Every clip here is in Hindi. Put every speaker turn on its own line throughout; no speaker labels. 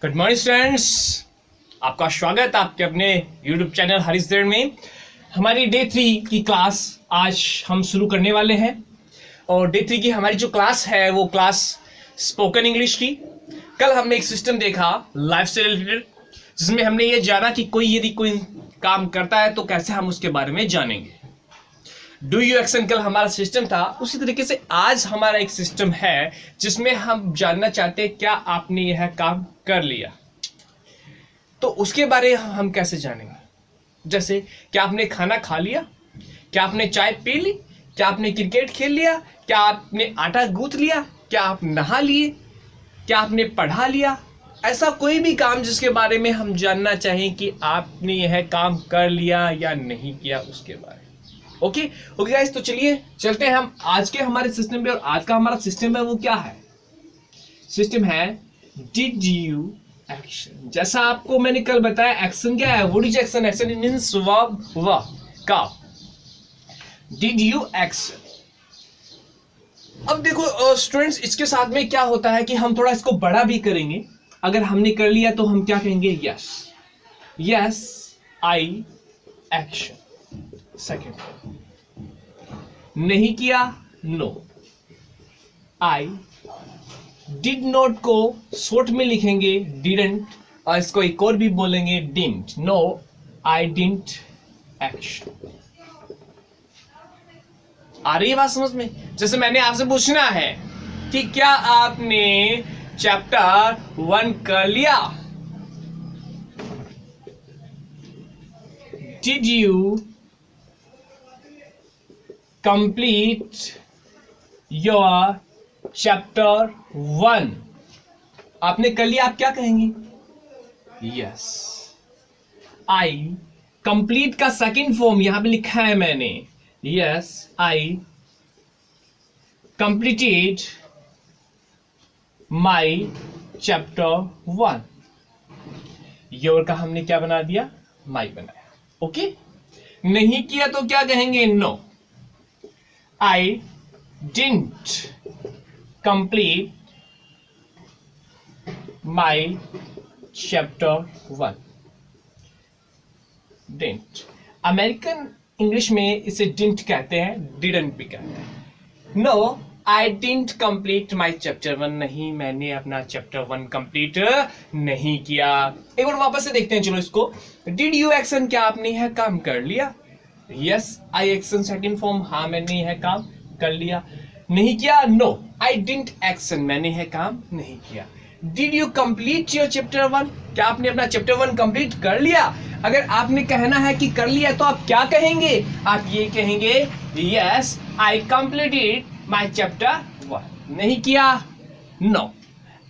गुड मॉर्निंग स्टूडेंट्स, आपका स्वागत आपके अपने YouTube चैनल हरीश देर में। हमारी डे 3 की क्लास आज हम शुरू करने वाले हैं और डे 3 की हमारी जो क्लास है वो क्लास स्पोकन इंग्लिश की। कल हमने एक सिस्टम देखा लाइफ से रिलेटेड, जिसमें हमने ये जाना कि यदि कोई काम करता है तो कैसे हम उसके बारे में जानेंगे। डू यू एक्शन कल हमारा सिस्टम था। उसी तरीके से आज हमारा एक सिस्टम है जिसमें हम जानना चाहते हैं क्या आपने यह काम कर लिया, तो उसके बारे में हम कैसे जानेंगे। जैसे क्या आपने खाना खा लिया, क्या आपने चाय पी ली, क्या आपने क्रिकेट खेल लिया, क्या आपने आटा गूंथ लिया, क्या आप नहा लिए, क्या आपने पढ़ा लिया। ऐसा कोई भी काम जिसके बारे में हम जानना चाहें कि आपने यह काम कर लिया या नहीं किया, उसके बारे में। ओके गाइस, तो चलिए चलते हैं हम आज के हमारे सिस्टम पे। और आज का हमारा सिस्टम है वो क्या है, सिस्टम है डिड यू एक्शन। जैसा आपको मैंने कल बताया, एक्शन क्या है, what is action. Action means verb का। Did you action. अब देखो स्टूडेंट्स, इसके साथ में क्या होता है कि हम थोड़ा इसको बड़ा भी करेंगे। अगर हमने कर लिया तो हम क्या कहेंगे, यस आई एक्शन। सेकेंड, नहीं किया, नो आई डिड नॉट को शॉर्ट में लिखेंगे डिडंट, और इसको एक और भी बोलेंगे didn't. No I didn't action. आ रही है बात समझ में। जैसे मैंने आपसे पूछना है कि क्या आपने चैप्टर 1 कर लिया, did you complete your chapter 1। आपने कर लिया, आप क्या कहेंगे, यस आई। कंप्लीट का सेकंड फॉर्म यहां पे लिखा है मैंने, yes I completed my chapter 1। Your का हमने क्या बना दिया, माई बनाया। ओके, नहीं किया तो क्या कहेंगे, no I didn't complete my chapter 1. Didn't. American English में इसे didn't कहते हैं, didn't भी कहते हैं। No, I didn't complete my chapter 1. नहीं, मैंने अपना chapter 1 complete नहीं किया। एक बार वापस से देखते हैं, चलो इसको। Did you action, क्या आपने यह काम कर लिया, yes I action second form, हाँ मैंने यह काम कर लिया। नहीं किया, नो आई डिडंट एक्शन, मैंने यह काम नहीं किया। Did you complete your chapter 1, क्या आपने अपना चैप्टर 1 कंप्लीट कर लिया। अगर आपने कहना है कि कर लिया तो आप क्या कहेंगे, आप ये कहेंगे, yes I completed my chapter 1। नहीं किया, no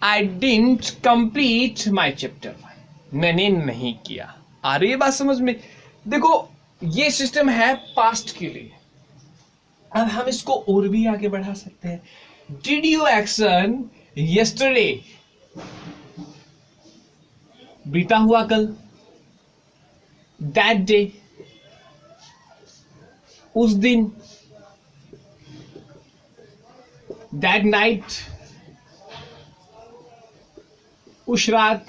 I didn't complete my chapter 1, मैंने नहीं किया। आ रही है बात समझ में। देखो ये सिस्टम है पास्ट के लिए। अब हम इसको और भी आगे बढ़ा सकते हैं। डिड यू एक्शन यस्टरडे, बीता हुआ कल, दैट डे उस दिन, दैट नाइट उस रात।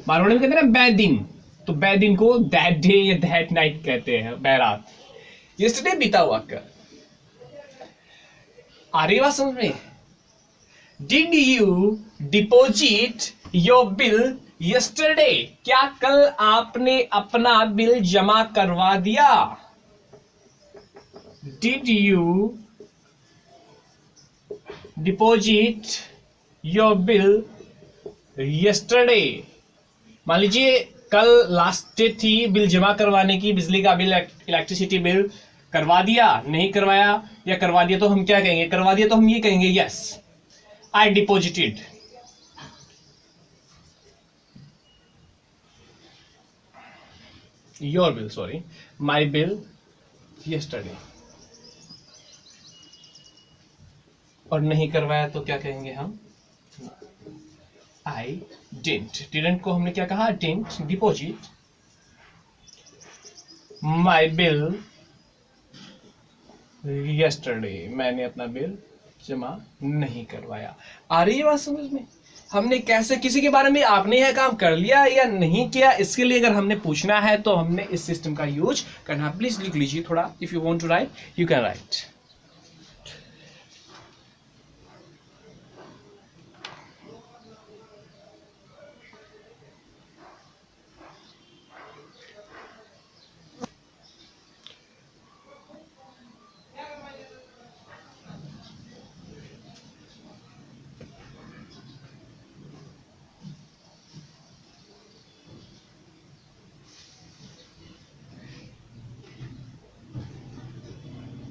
मारवाड़ी में कहते हैं ना बै दिन, तो बै दिन को दैट डे या दैट नाइट कहते हैं, बैरात। यस्टरडे बीता हुआ कल। आ रही बात समझ में। Did you deposit your bill yesterday, क्या कल आपने अपना बिल जमा करवा दिया। Did you deposit your bill yesterday. मान लीजिए कल लास्ट डेट थी बिल जमा करवाने की, बिजली का बिल, इलेक्ट्रिसिटी बिल करवा दिया, नहीं करवाया या करवा दिया तो हम क्या कहेंगे, करवा दिया तो हम ये कहेंगे, yes I deposited. Your bill, sorry my bill yesterday. और नहीं करवाया तो क्या कहेंगे हम, आई डिडंट। डिडंट को हमने क्या कहा, didn't deposit my bill yesterday, मैंने अपना बिल जमा नहीं करवाया। आ रही है बात समझ में। हमने कैसे, किसी के बारे में आपने यह काम कर लिया या नहीं किया, इसके लिए अगर हमने पूछना है तो हमने इस सिस्टम का यूज करना। प्लीज लिख लीजिए थोड़ा, if you want to write you can write.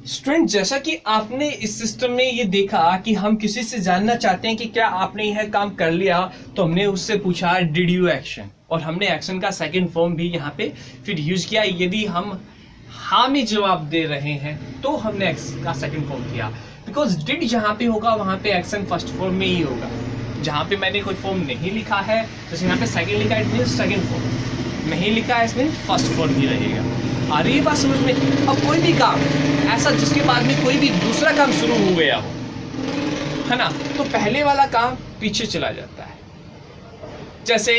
Student, जैसा कि आपने इस सिस्टम में ये देखा कि हम किसी से जानना चाहते हैं कि क्या आपने यह काम कर लिया, तो हमने उससे पूछा डिड यू एक्शन, और हमने एक्शन का सेकंड फॉर्म भी यहाँ पे फिर यूज किया। यदि हम हाँ में जवाब दे रहे हैं तो हमने एक्शन का सेकंड फॉर्म किया, बिकॉज डिड जहाँ पे होगा वहाँ पे एक्शन फर्स्ट फॉर्म में ही होगा। जहाँ पे मैंने कोई फॉर्म नहीं लिखा है, जैसे यहाँ पे सेकंड लिखा है, इट मींस सेकंड फॉर्म, नहीं लिखा है इसमें फर्स्ट फॉर्म ही रहेगा। आ रही है बात समझ में? अब कोई भी काम ऐसा जिसके बाद में कोई भी दूसरा काम शुरू हो गया हो, है ना, तो पहले वाला काम पीछे चला जाता है। जैसे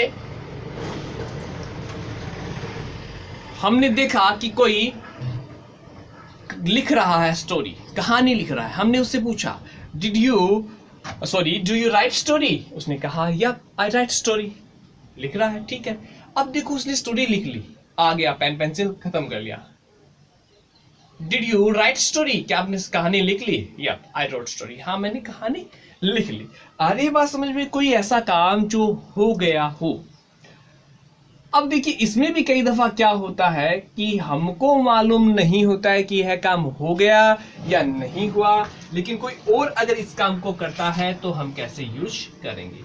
हमने देखा कि कोई लिख रहा है स्टोरी, कहानी लिख रहा है, हमने उससे पूछा डू यू राइट स्टोरी, उसने कहा यप आई राइट स्टोरी, लिख रहा है, ठीक है। अब देखो उसने स्टोरी लिख ली, आ गया, पेन पेंसिल खत्म कर लिया। डिड यू राइट स्टोरी, क्या आपने कहानी लिख ली? यप आई रोट स्टोरी, हाँ मैंने कहानी लिख ली। अरे बात समझ में? कोई ऐसा काम जो हो गया हो। अब देखिए इसमें भी कई दफा क्या होता है कि हमको मालूम नहीं होता है कि यह काम हो गया या नहीं हुआ, लेकिन कोई और अगर इस काम को करता है तो हम कैसे यूज करेंगे।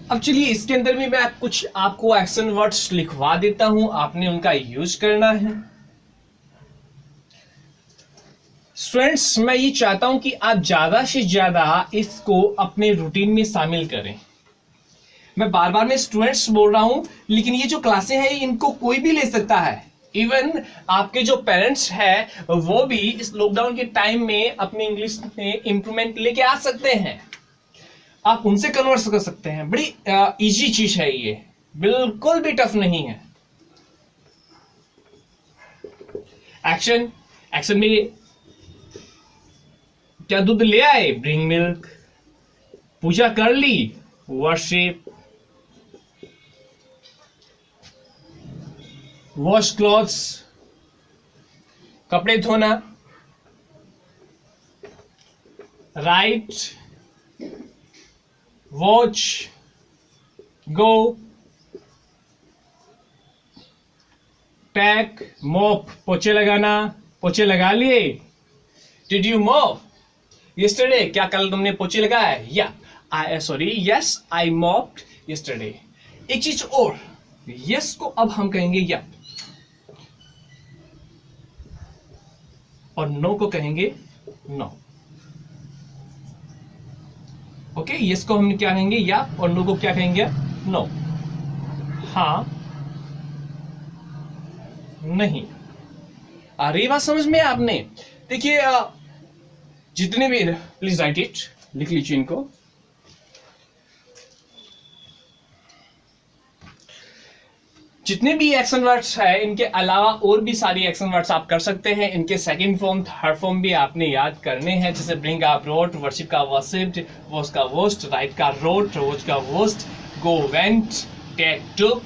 अब चलिए इसके अंदर भी मैं कुछ आपको एक्शन वर्ड्स लिखवा देता हूं, आपने उनका यूज करना है। स्टूडेंट्स, मैं ये चाहता हूं कि आप ज्यादा से ज्यादा इसको अपने रूटीन में शामिल करें। मैं बार बार में स्टूडेंट्स बोल रहा हूं, लेकिन ये जो क्लासें हैं इनको कोई भी ले सकता है। इवन आपके जो पेरेंट्स हैं वो भी इस लॉकडाउन के टाइम में अपनी इंग्लिश में इंप्रूवमेंट लेके आ सकते हैं। आप उनसे कन्वर्स कर सकते हैं। बड़ी इजी चीज है ये, बिल्कुल भी टफ नहीं है। एक्शन में क्या दूध ले आए? Bring milk. पूजा कर ली? वर्शिप। वॉश क्लॉथ्स, कपड़े धोना। राइट, वॉच, गो, पैक, मॉप, पोछे लगाना। पोछे लगा लिए? डिड यू मॉप यस्टरडे, क्या कल तुमने पोछे लगाए? या यस आई मॉप्ड यस्टरडे। एक चीज और, यस को अब हम कहेंगे या, और नो को कहेंगे नो। ओके, यस को हम क्या कहेंगे? या, और नो को क्या कहेंगे? नो। हाँ, नहीं। आ रही बात समझ में आपने? देखिए जितने भी, प्लीज राइट इट, लिख लीजिए इनको। जितने भी एक्शन वर्ड्स है इनके अलावा और भी सारी एक्शन वर्ड्स आप कर सकते हैं। इनके सेकंड फॉर्म, थर्ड फॉर्म भी आपने याद करने हैं। जैसे ब्रिंग आप रोट, वर्शिप का वर्शिप्ड, वॉश का वॉश्ड, राइट का रोट, वॉच का washed, go went, take took,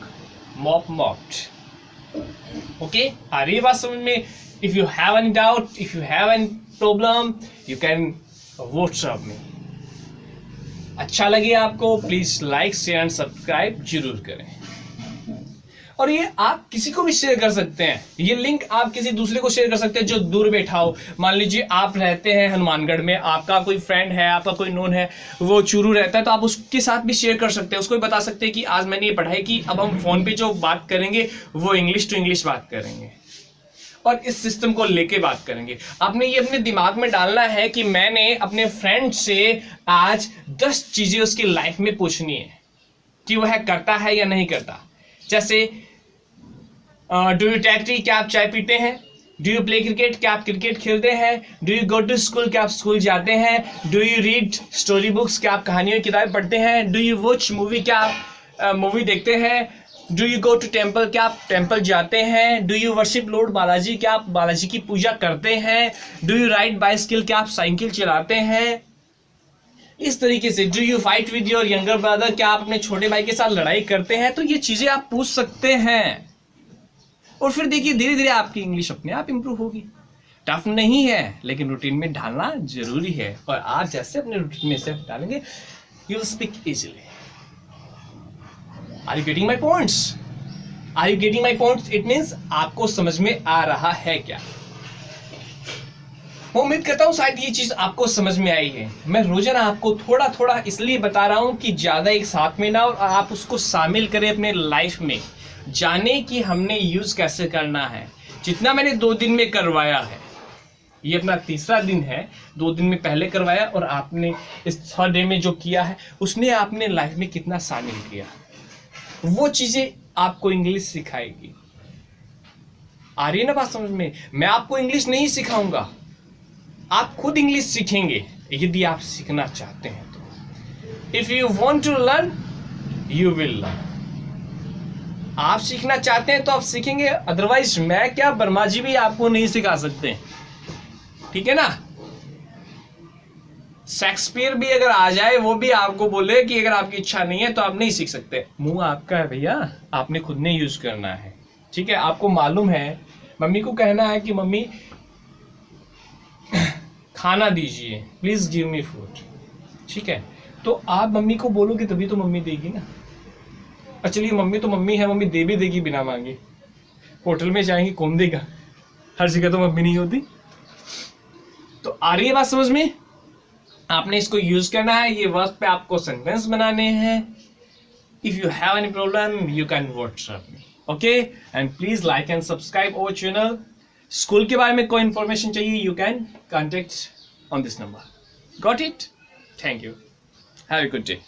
mop mopped. Okay, आ रही बात समझ में? If you have any doubt, if you have any problem, you can WhatsApp me. अच्छा लगे आपको, please like share and subscribe जरूर करें। और ये आप किसी को भी शेयर कर सकते हैं। ये लिंक आप किसी दूसरे को शेयर कर सकते हैं जो दूर बैठा हो। मान लीजिए आप रहते हैं हनुमानगढ़ में, आपका कोई फ्रेंड है, आपका कोई नोन है, वो चूरू रहता है, तो आप उसके साथ भी शेयर कर सकते हैं। उसको भी बता सकते हैं कि आज मैंने ये पढ़ाई की, अब हम फोन पे जो बात करेंगे वो इंग्लिश टू इंग्लिश बात करेंगे और इस सिस्टम को लेके बात करेंगे। आपने ये अपने दिमाग में डालना है कि मैंने अपने फ्रेंड से आज 10 चीजें उसकी लाइफ में पूछनी है कि वह करता है या नहीं करता। जैसे डू यू टेक टी, क्या आप चाय पीते हैं? डू यू प्ले क्रिकेट, क्या आप क्रिकेट खेलते हैं? Do you go to school, क्या आप स्कूल जाते हैं? Do you read story books, क्या आप कहानियों की किताब पढ़ते हैं? डू यू वॉच मूवी, क्या आप मूवी देखते हैं? Do you go to temple, क्या आप टेम्पल जाते हैं? Do you worship lord Balaji, क्या आप बालाजी की पूजा करते हैं? डू यू राइड बाइसिकल, क्या आप साइकिल चलाते हैं? इस तरीके से do you fight with your younger brother, क्या आप अपने छोटे भाई के साथ लड़ाई करते हैं? तो ये चीजें आप पूछ सकते हैं और फिर देखिए धीरे धीरे आपकी इंग्लिश अपने आप इंप्रूव होगी। टफ नहीं है, लेकिन रूटीन में ढालना जरूरी है, और आप जैसे अपने रूटीन में से डालेंगे you will speak easily. Are you getting my points? Are you getting my points? It means आपको समझ में आ रहा है क्या? मैं उम्मीद करता हूं शायद ये चीज आपको समझ में आई है। मैं रोजाना आपको थोड़ा थोड़ा इसलिए बता रहा हूं कि ज्यादा एक साथ में ना, और आप उसको शामिल करें अपने लाइफ में, जाने कि हमने यूज कैसे करना है। जितना मैंने 2 दिन में करवाया है, ये अपना 3रा दिन है, 2 दिन में पहले करवाया और आपने इस 3rd डे में जो किया है उसने आपने लाइफ में कितना शामिल किया, वो चीजें आपको इंग्लिश सिखाएगी। आ रही है ना बात समझ में? मैं आपको इंग्लिश नहीं सिखाऊंगा, आप खुद इंग्लिश सीखेंगे यदि आप सीखना चाहते हैं तो। If you want to learn you will learn. आप सीखना चाहते हैं तो आप सीखेंगे, अदरवाइज मैं क्या, वर्मा जी भी आपको नहीं सिखा सकते, ठीक है ना? शेक्सपियर भी अगर आ जाए वो भी आपको बोले कि अगर आपकी इच्छा नहीं है तो आप नहीं सीख सकते। मुंह आपका है भैया, आपने खुद ने यूज करना है, ठीक है? आपको मालूम है, मम्मी को कहना है कि मम्मी खाना दीजिए, प्लीज गिव मी फूड, ठीक है? तो आप मम्मी को बोलोगे तभी तो मम्मी देगी ना। चलिए मम्मी तो मम्मी है, मम्मी दे भी देगी बिना मांगे। होटल में जाएंगे कौन देगा? हर जगह तो मम्मी नहीं होती। तो आ रही है बात समझ में? आपने इसको यूज करना है, ये वर्ड पे आपको सेंटेंस बनाने हैं। If you have any problem you can WhatsApp me, okay? And please like and subscribe our channel. School के बारे में कोई इंफॉर्मेशन चाहिए you can contact on this number. Got it? Thank you, have a good day.